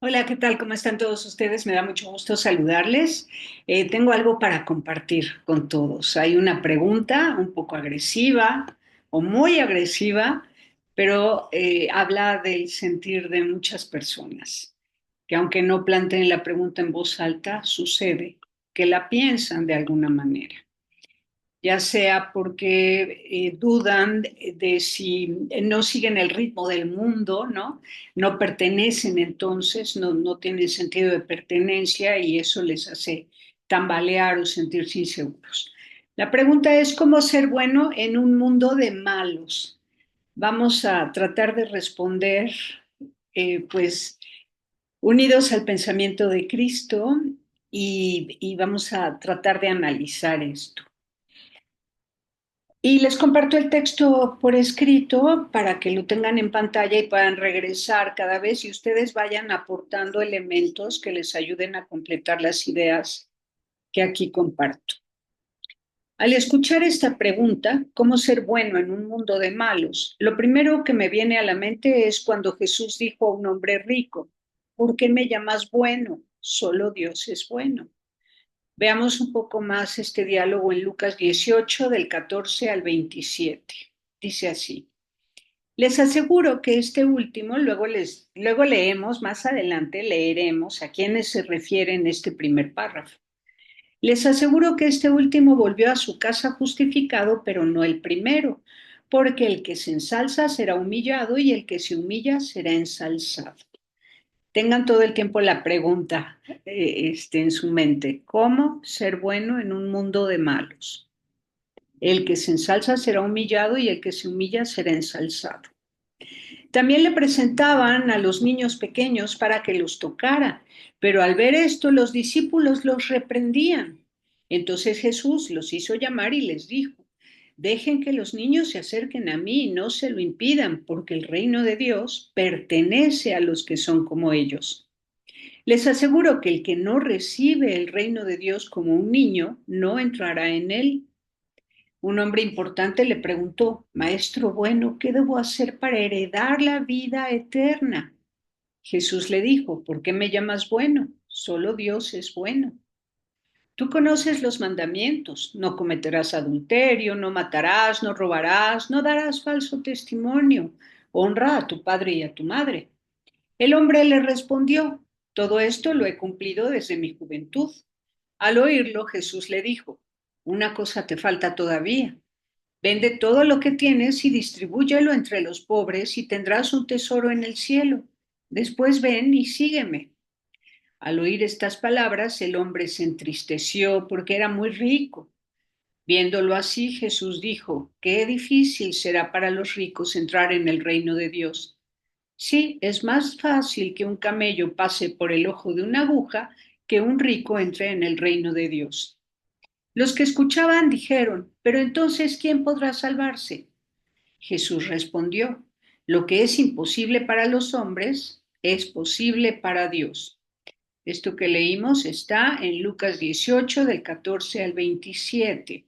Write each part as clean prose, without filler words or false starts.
Hola, ¿qué tal? ¿Cómo están todos ustedes? Me da mucho gusto saludarles. Tengo algo para compartir con todos. Hay una pregunta un poco agresiva o muy agresiva, pero habla del sentir de muchas personas, que aunque no planteen la pregunta en voz alta, sucede que la piensan de alguna manera, ya sea porque dudan de si no siguen el ritmo del mundo, ¿no? No pertenecen entonces, no tienen sentido de pertenencia y eso les hace tambalear o sentirse inseguros. La pregunta es cómo ser bueno en un mundo de malos. Vamos a tratar de responder, pues, unidos al pensamiento de Cristo y vamos a tratar de analizar esto. Y les comparto el texto por escrito para que lo tengan en pantalla y puedan regresar cada vez y ustedes vayan aportando elementos que les ayuden a completar las ideas que aquí comparto. Al escuchar esta pregunta, ¿cómo ser bueno en un mundo de malos? Lo primero que me viene a la mente es cuando Jesús dijo a un hombre rico, ¿por qué me llamas bueno? Solo Dios es bueno. Veamos un poco más este diálogo en Lucas 18, del 14 al 27. Dice así: les aseguro que este último, luego leemos, más adelante leeremos a quiénes se refiere en este primer párrafo. Les aseguro que este último volvió a su casa justificado, pero no el primero, porque el que se ensalza será humillado y el que se humilla será ensalzado. Tengan todo el tiempo la pregunta en su mente: ¿cómo ser bueno en un mundo de malos? El que se ensalza será humillado y el que se humilla será ensalzado. También le presentaban a los niños pequeños para que los tocara, pero al ver esto los discípulos los reprendían. Entonces Jesús los hizo llamar y les dijo: dejen que los niños se acerquen a mí y no se lo impidan, porque el reino de Dios pertenece a los que son como ellos. Les aseguro que el que no recibe el reino de Dios como un niño no entrará en él. Un hombre importante le preguntó: Maestro bueno, ¿qué debo hacer para heredar la vida eterna? Jesús le dijo: ¿por qué me llamas bueno? Solo Dios es bueno. Tú conoces los mandamientos: no cometerás adulterio, no matarás, no robarás, no darás falso testimonio, honra a tu padre y a tu madre. El hombre le respondió: todo esto lo he cumplido desde mi juventud. Al oírlo, Jesús le dijo: una cosa te falta todavía. Vende todo lo que tienes y distribúyelo entre los pobres y tendrás un tesoro en el cielo. Después ven y sígueme. Al oír estas palabras, el hombre se entristeció porque era muy rico. Viéndolo así, Jesús dijo: qué difícil será para los ricos entrar en el reino de Dios. Sí, es más fácil que un camello pase por el ojo de una aguja que un rico entre en el reino de Dios. Los que escuchaban dijeron: pero entonces, ¿quién podrá salvarse? Jesús respondió: lo que es imposible para los hombres es posible para Dios. Esto que leímos está en Lucas 18, del 14 al 27.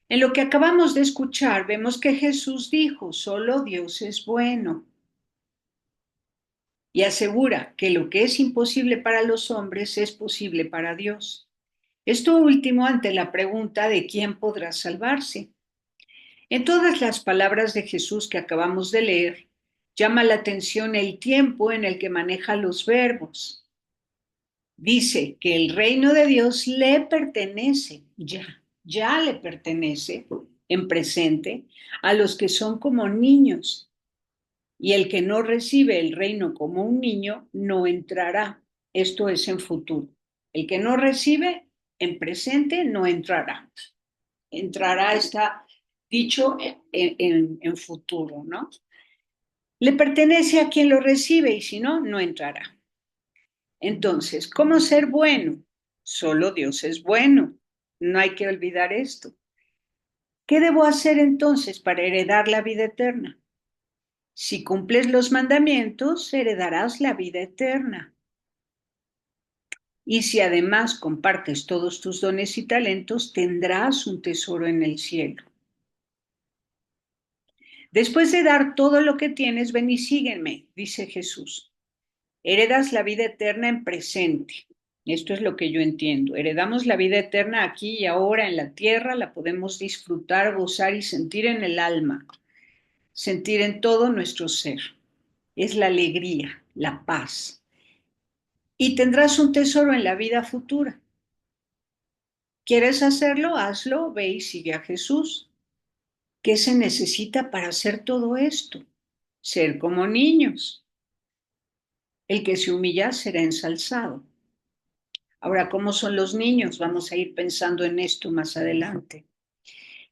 En lo que acabamos de escuchar, vemos que Jesús dijo: solo Dios es bueno. Y asegura que lo que es imposible para los hombres es posible para Dios. Esto último ante la pregunta de quién podrá salvarse. En todas las palabras de Jesús que acabamos de leer, llama la atención el tiempo en el que maneja los verbos. Dice que el reino de Dios le pertenece, ya le pertenece en presente a los que son como niños. Y el que no recibe el reino como un niño no entrará. Esto es en futuro. El que no recibe en presente no entrará. Entrará está dicho en futuro, ¿no? Le pertenece a quien lo recibe y si no, no entrará. Entonces, ¿cómo ser bueno? Solo Dios es bueno. No hay que olvidar esto. ¿Qué debo hacer entonces para heredar la vida eterna? Si cumples los mandamientos, heredarás la vida eterna. Y si además compartes todos tus dones y talentos, tendrás un tesoro en el cielo. Después de dar todo lo que tienes, ven y sígueme, dice Jesús. Heredas la vida eterna en presente. Esto es lo que yo entiendo. Heredamos la vida eterna aquí y ahora en la tierra, la podemos disfrutar, gozar y sentir en el alma, sentir en todo nuestro ser. Es la alegría, la paz. Y tendrás un tesoro en la vida futura. ¿Quieres hacerlo? Hazlo, ve y sigue a Jesús. ¿Qué se necesita para hacer todo esto? Ser como niños. El que se humilla será ensalzado. Ahora, ¿cómo son los niños? Vamos a ir pensando en esto más adelante.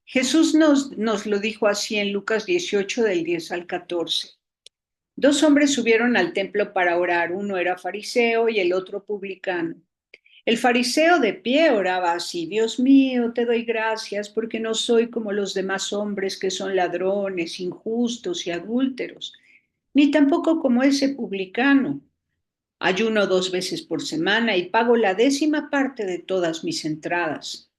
Jesús nos lo dijo así en Lucas 18, del 10 al 14. Dos hombres subieron al templo para orar. Uno era fariseo y el otro publicano. El fariseo de pie oraba así: Dios mío, te doy gracias porque no soy como los demás hombres que son ladrones, injustos y adúlteros, ni tampoco como ese publicano. Ayuno 2 veces por semana y pago la 10ª parte de todas mis entradas.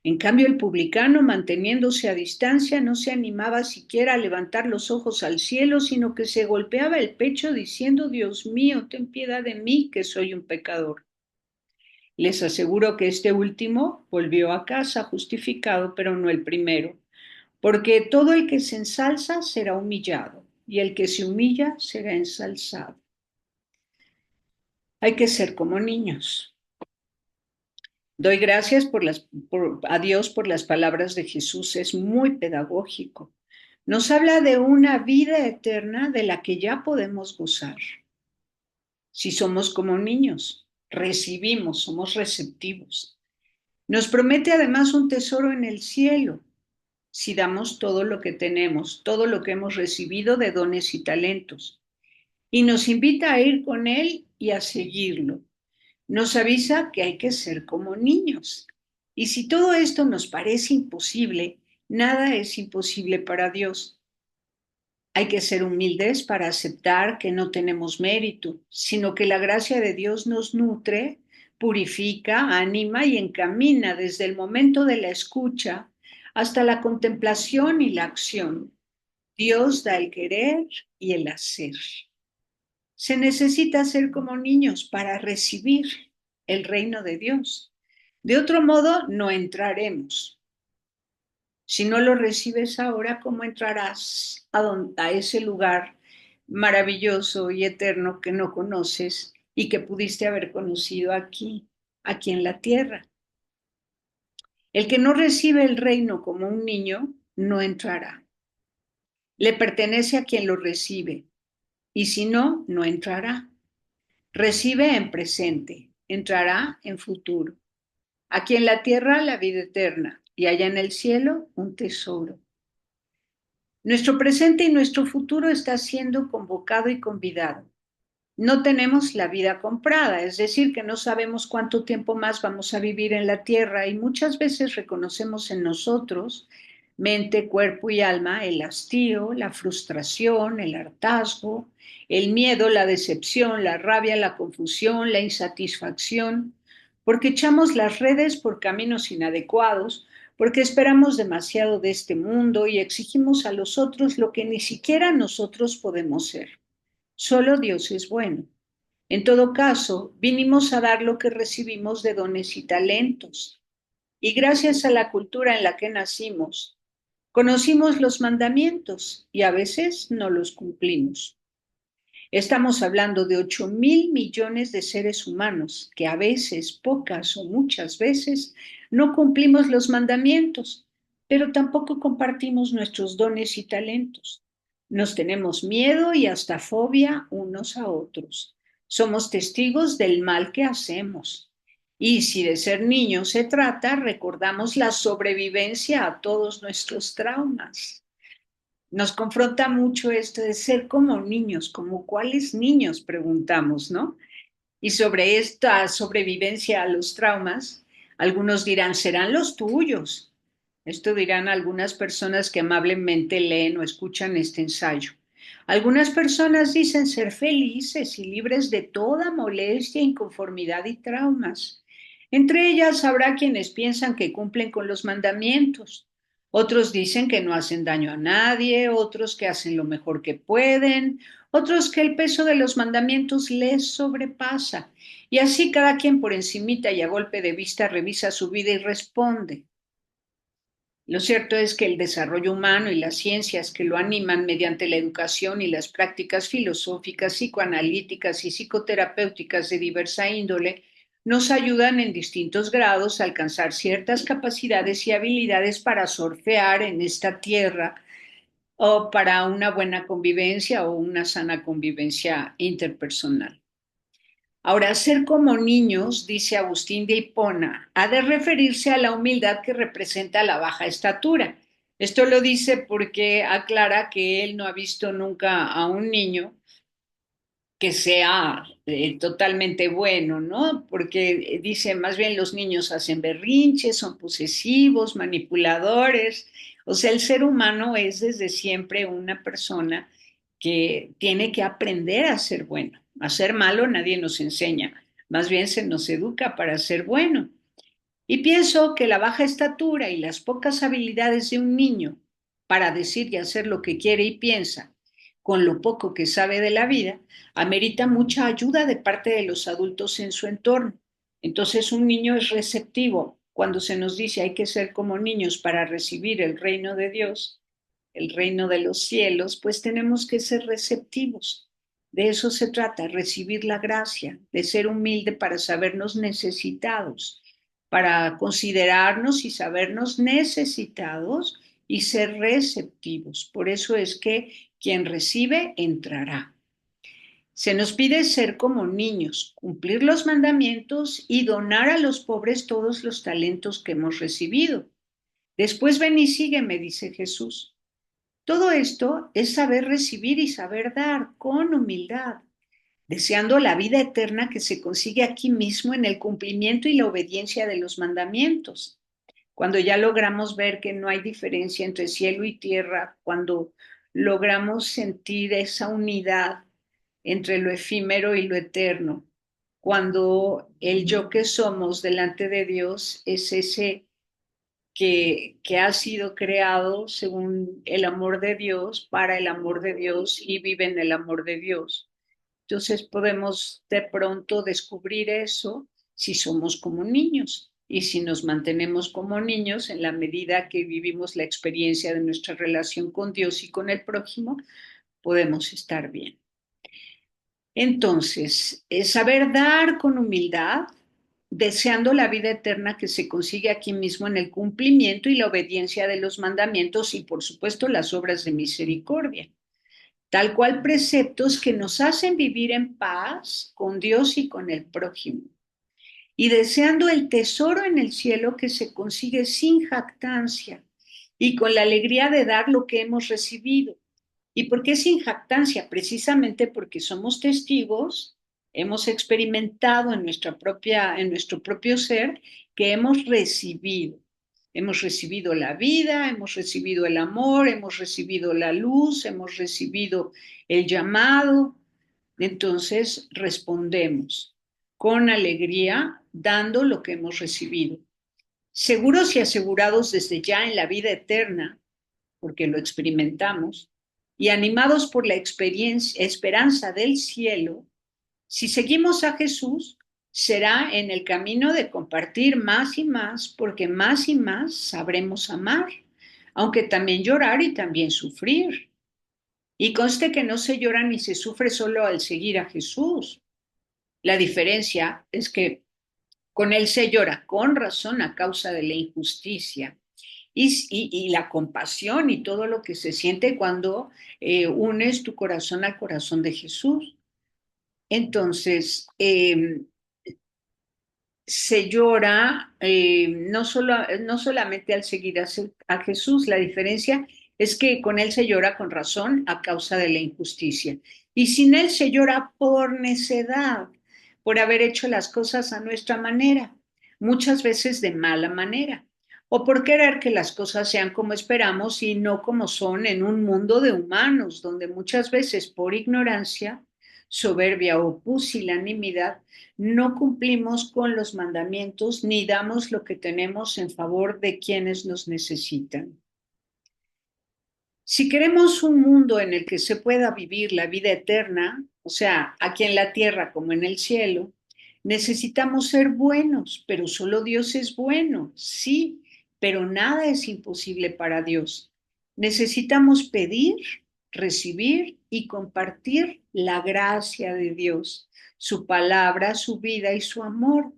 En cambio, el publicano, manteniéndose a distancia, no se animaba siquiera a levantar los ojos al cielo, sino que se golpeaba el pecho diciendo: Dios mío, ten piedad de mí, que soy un pecador. Les aseguro que este último volvió a casa justificado, pero no el primero, porque todo el que se ensalza será humillado, y el que se humilla será ensalzado. Hay que ser como niños. Doy gracias a Dios por las palabras de Jesús, es muy pedagógico. Nos habla de una vida eterna de la que ya podemos gozar. Si somos como niños, recibimos, somos receptivos. Nos promete además un tesoro en el cielo, si damos todo lo que tenemos, todo lo que hemos recibido de dones y talentos. Y nos invita a ir con Él y a seguirlo. Nos avisa que hay que ser como niños. Y si todo esto nos parece imposible, nada es imposible para Dios. Hay que ser humildes para aceptar que no tenemos mérito, sino que la gracia de Dios nos nutre, purifica, anima y encamina desde el momento de la escucha hasta la contemplación y la acción. Dios da el querer y el hacer. Se necesita ser como niños para recibir el reino de Dios. De otro modo, no entraremos. Si no lo recibes ahora, ¿cómo entrarás a ese lugar maravilloso y eterno que no conoces y que pudiste haber conocido aquí en la tierra? El que no recibe el reino como un niño, no entrará. Le pertenece a quien lo recibe, y si no, no entrará. Recibe en presente, entrará en futuro. Aquí en la tierra la vida eterna y allá en el cielo un tesoro. Nuestro presente y nuestro futuro está siendo convocado y convidado. No tenemos la vida comprada, es decir, que no sabemos cuánto tiempo más vamos a vivir en la tierra y muchas veces reconocemos en nosotros, mente, cuerpo y alma, el hastío, la frustración, el hartazgo, el miedo, la decepción, la rabia, la confusión, la insatisfacción, porque echamos las redes por caminos inadecuados, porque esperamos demasiado de este mundo y exigimos a los otros lo que ni siquiera nosotros podemos ser. Solo Dios es bueno. En todo caso, vinimos a dar lo que recibimos de dones y talentos. Y gracias a la cultura en la que nacimos, conocimos los mandamientos y a veces no los cumplimos. Estamos hablando de 8.000 millones de seres humanos que a veces, pocas o muchas veces, no cumplimos los mandamientos, pero tampoco compartimos nuestros dones y talentos. Nos tenemos miedo y hasta fobia unos a otros. Somos testigos del mal que hacemos. Y si de ser niños se trata, recordamos la sobrevivencia a todos nuestros traumas. Nos confronta mucho esto de ser como niños, como cuáles niños, preguntamos, ¿no? Y sobre esta sobrevivencia a los traumas, algunos dirán, serán los tuyos. Esto dirán algunas personas que amablemente leen o escuchan este ensayo. Algunas personas dicen ser felices y libres de toda molestia, inconformidad y traumas. Entre ellas habrá quienes piensan que cumplen con los mandamientos. Otros dicen que no hacen daño a nadie, otros que hacen lo mejor que pueden, otros que el peso de los mandamientos les sobrepasa. Y así cada quien por encimita y a golpe de vista revisa su vida y responde. Lo cierto es que el desarrollo humano y las ciencias que lo animan mediante la educación y las prácticas filosóficas, psicoanalíticas y psicoterapéuticas de diversa índole nos ayudan en distintos grados a alcanzar ciertas capacidades y habilidades para surfear en esta tierra o para una buena convivencia o una sana convivencia interpersonal. Ahora, ser como niños, dice Agustín de Hipona, ha de referirse a la humildad que representa la baja estatura. Esto lo dice porque aclara que él no ha visto nunca a un niño que sea totalmente bueno, ¿no? Porque dice, más bien los niños hacen berrinches, son posesivos, manipuladores. O sea, el ser humano es desde siempre una persona que tiene que aprender a ser bueno. A ser malo nadie nos enseña, más bien se nos educa para ser bueno. Y pienso que la baja estatura y las pocas habilidades de un niño para decir y hacer lo que quiere y piensa, con lo poco que sabe de la vida, amerita mucha ayuda de parte de los adultos en su entorno. Entonces un niño es receptivo. Cuando se nos dice hay que ser como niños para recibir el reino de Dios, el reino de los cielos, pues tenemos que ser receptivos. De eso se trata, recibir la gracia, de ser humilde para sabernos necesitados, para considerarnos y sabernos necesitados y ser receptivos. Por eso es que quien recibe entrará. Se nos pide ser como niños, cumplir los mandamientos y donar a los pobres todos los talentos que hemos recibido. Después ven y sígueme, dice Jesús. Todo esto es saber recibir y saber dar con humildad, deseando la vida eterna que se consigue aquí mismo en el cumplimiento y la obediencia de los mandamientos. Cuando ya logramos ver que no hay diferencia entre cielo y tierra, cuando logramos sentir esa unidad entre lo efímero y lo eterno, cuando el yo que somos delante de Dios es ese que ha sido creado según el amor de Dios, para el amor de Dios y vive en el amor de Dios. Entonces podemos de pronto descubrir eso si somos como niños y si nos mantenemos como niños en la medida que vivimos la experiencia de nuestra relación con Dios y con el prójimo, podemos estar bien. Entonces, es saber dar con humildad, deseando la vida eterna que se consigue aquí mismo en el cumplimiento y la obediencia de los mandamientos y, por supuesto, las obras de misericordia, tal cual preceptos que nos hacen vivir en paz con Dios y con el prójimo, y deseando el tesoro en el cielo que se consigue sin jactancia y con la alegría de dar lo que hemos recibido. ¿Y por qué sin jactancia? Precisamente porque somos testigos, hemos experimentado en nuestro propio ser que hemos recibido. Hemos recibido la vida, hemos recibido el amor, hemos recibido la luz, hemos recibido el llamado. Entonces respondemos con alegría, dando lo que hemos recibido. Seguros y asegurados desde ya en la vida eterna, porque lo experimentamos, y animados por la experiencia, esperanza del cielo, si seguimos a Jesús, será en el camino de compartir más y más, porque más y más sabremos amar, aunque también llorar y también sufrir. Y conste que no se llora ni se sufre solo al seguir a Jesús. La diferencia es que con Él se llora con razón a causa de la injusticia y la compasión y todo lo que se siente cuando unes tu corazón al corazón de Jesús. Entonces, se llora no solamente al seguir a Jesús, la diferencia es que con Él se llora con razón a causa de la injusticia. Y sin Él se llora por necedad, por haber hecho las cosas a nuestra manera, muchas veces de mala manera, o por querer que las cosas sean como esperamos y no como son en un mundo de humanos, donde muchas veces por ignorancia, soberbia o pusilanimidad, no cumplimos con los mandamientos ni damos lo que tenemos en favor de quienes nos necesitan. Si queremos un mundo en el que se pueda vivir la vida eterna, o sea, aquí en la tierra como en el cielo, necesitamos ser buenos, pero solo Dios es bueno, sí, pero nada es imposible para Dios. Necesitamos pedir, recibir y compartir la gracia de Dios, su palabra, su vida y su amor.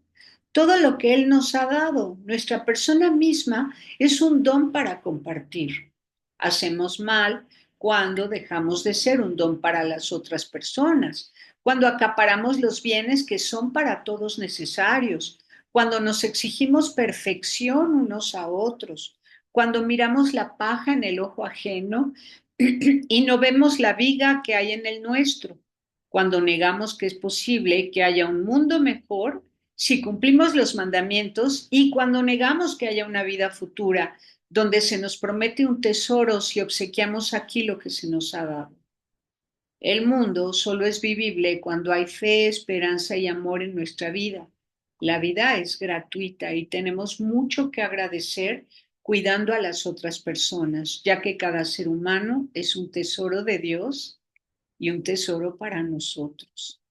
Todo lo que Él nos ha dado, nuestra persona misma, es un don para compartir. Hacemos mal cuando dejamos de ser un don para las otras personas, cuando acaparamos los bienes que son para todos necesarios, cuando nos exigimos perfección unos a otros, cuando miramos la paja en el ojo ajeno y no vemos la viga que hay en el nuestro, cuando negamos que es posible que haya un mundo mejor si cumplimos los mandamientos y cuando negamos que haya una vida futura donde se nos promete un tesoro si obsequiamos aquí lo que se nos ha dado. El mundo solo es vivible cuando hay fe, esperanza y amor en nuestra vida. La vida es gratuita y tenemos mucho que agradecer cuidando a las otras personas, ya que cada ser humano es un tesoro de Dios y un tesoro para nosotros.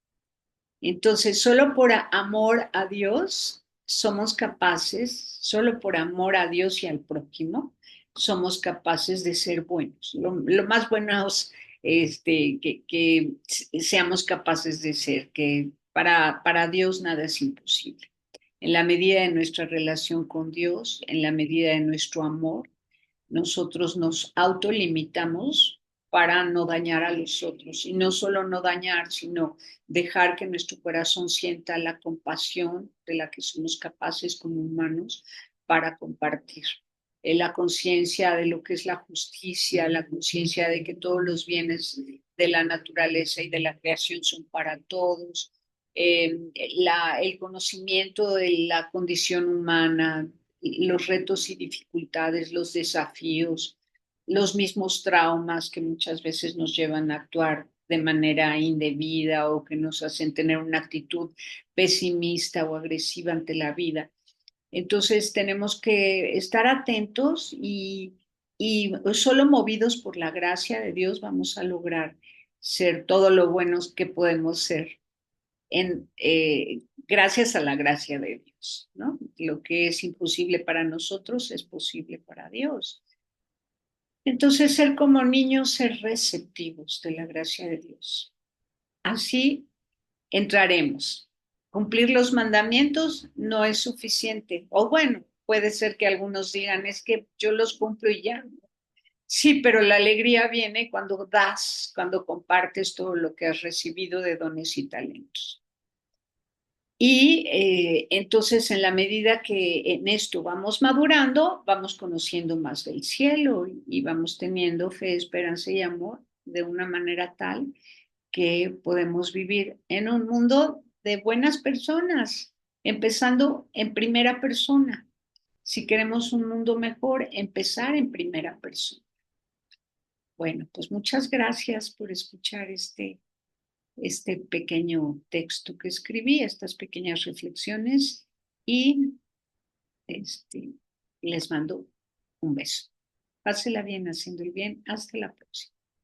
Entonces, solo por amor a Dios somos capaces, solo por amor a Dios y al prójimo, somos capaces de ser buenos. Lo más buenos que seamos capaces de ser, que para Dios nada es imposible. En la medida de nuestra relación con Dios, en la medida de nuestro amor, nosotros nos autolimitamos para no dañar a los otros. Y no solo no dañar, sino dejar que nuestro corazón sienta la compasión de la que somos capaces como humanos para compartir. La conciencia de lo que es la justicia, la conciencia de que todos los bienes de la naturaleza y de la creación son para todos, el conocimiento de la condición humana, los retos y dificultades, los desafíos, los mismos traumas que muchas veces nos llevan a actuar de manera indebida o que nos hacen tener una actitud pesimista o agresiva ante la vida. Entonces tenemos que estar atentos y solo movidos por la gracia de Dios vamos a lograr ser todo lo buenos que podemos ser gracias a la gracia de Dios, ¿no? Lo que es imposible para nosotros es posible para Dios. Entonces, ser como niños, ser receptivos de la gracia de Dios. Así entraremos. Cumplir los mandamientos no es suficiente. O bueno, puede ser que algunos digan, es que yo los cumplo y ya. Sí, pero la alegría viene cuando das, cuando compartes todo lo que has recibido de dones y talentos. Y entonces, en la medida que en esto vamos madurando, vamos conociendo más del cielo y vamos teniendo fe, esperanza y amor de una manera tal que podemos vivir en un mundo de buenas personas, empezando en primera persona. Si queremos un mundo mejor, empezar en primera persona. Bueno, pues muchas gracias por escuchar este pequeño texto que escribí, estas pequeñas reflexiones y este, les mando un beso. Pásela bien haciendo el bien. Hasta la próxima.